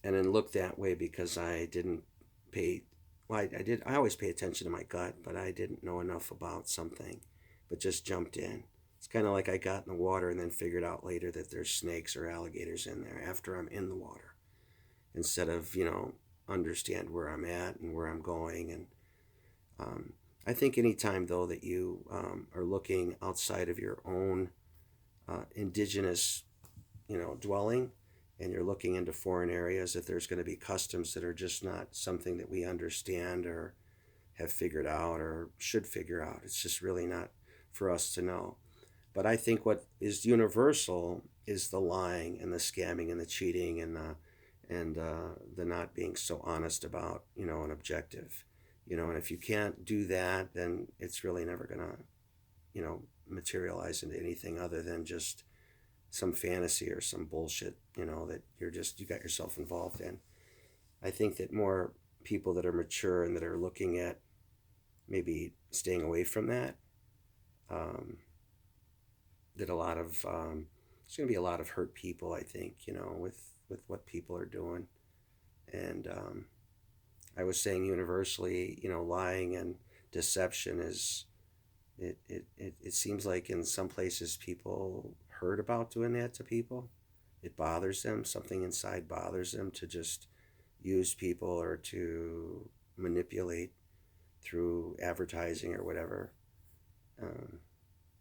and then looked that way because I didn't pay. Well, I did. I always pay attention to my gut, but I didn't know enough about something, but just jumped in. It's kind of like I got in the water and then figured out later that there's snakes or alligators in there after I'm in the water, instead of understand where I'm at and where I'm going. And um, I think anytime though that you are looking outside of your own indigenous dwelling, and you're looking into foreign areas, that there's going to be customs that are just not something that we understand or have figured out or should figure out. It's just really not for us to know. But I think what is universal is the lying and the scamming and the cheating and the not being so honest about an objective. And if you can't do that, then it's really never gonna materialize into anything other than just some fantasy or some bullshit, that you got yourself involved in. I think that more people that are mature and that are looking at maybe staying away from that, um, that a lot of there's going to be a lot of hurt people. I think with what people are doing, and I was saying universally, lying and deception is it seems like in some places people heard about doing that to people. It bothers them. Something inside bothers them to just use people or to manipulate through advertising or whatever. Um,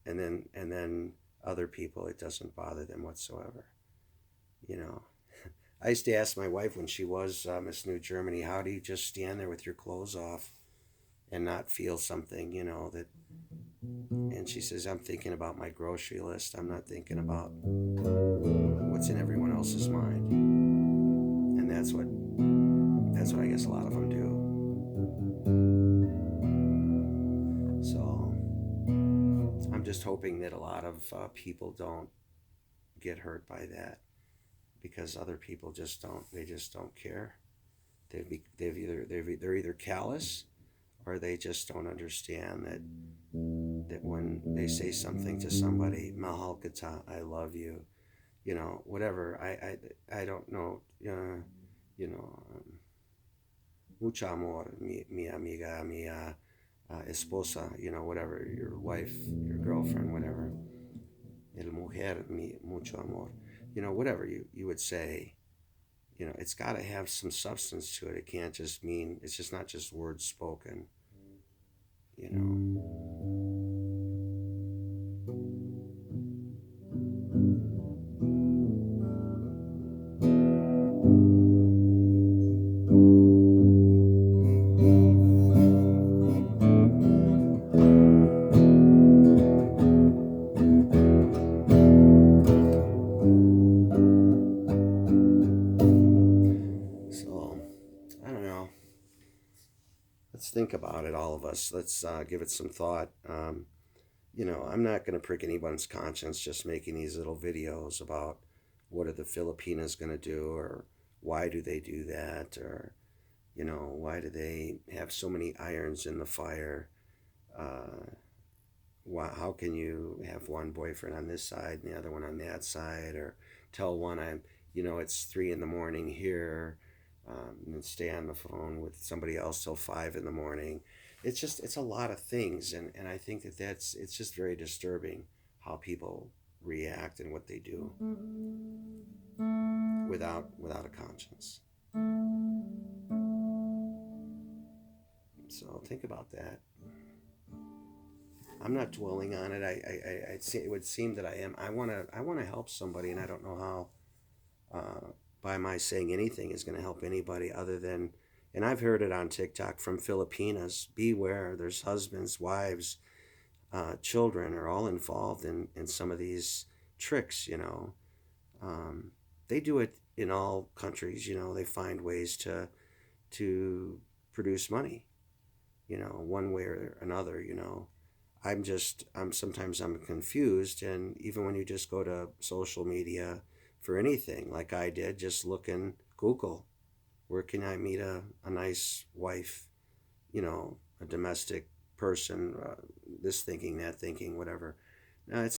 and then other people, it doesn't bother them whatsoever. You know, I used to ask my wife when she was Miss New Germany, how do you just stand there with your clothes off and not feel something, that. And she says, I'm thinking about my grocery list. I'm not thinking about what's in everyone else's mind. And that's what I guess a lot of them do. So I'm just hoping that a lot of people don't get hurt by that, because other people just don't. They just don't care. They're either callous, or they just don't understand that when they say something to somebody, Mahalkata, I love you, whatever. I don't know. You know, mucho amor, mi amiga, mi esposa, whatever, your wife, your girlfriend, whatever. El mujer, mi mucho amor. Whatever you would say, it's got to have some substance to it. It can't just mean, it's just not just words spoken, you know. So, I don't know. Let's think about it, all of us. Let's give it some thought. I'm not going to prick anyone's conscience just making these little videos about what are the Filipinas going to do, or why do they do that, or why do they have so many irons in the fire. How can you have one boyfriend on this side and the other one on that side, or tell one it's 3 in the morning here, and then stay on the phone with somebody else till 5 in the morning. It's a lot of things, and I think it's just very disturbing how people react and what they do without a conscience. So think about that. I'm not dwelling on it. It would seem that I am. I want to help somebody, and I don't know how. By my saying anything is going to help anybody other than, and I've heard it on TikTok from Filipinas. Beware, there's husbands, wives, children are all involved in some of these tricks. Um, they do it in all countries. They find ways to produce money. One way or another. I'm confused, and even when you just go to social media for anything, like I did, just look in Google, where can I meet a nice wife, a domestic person, this thinking, that thinking, whatever. Now, it's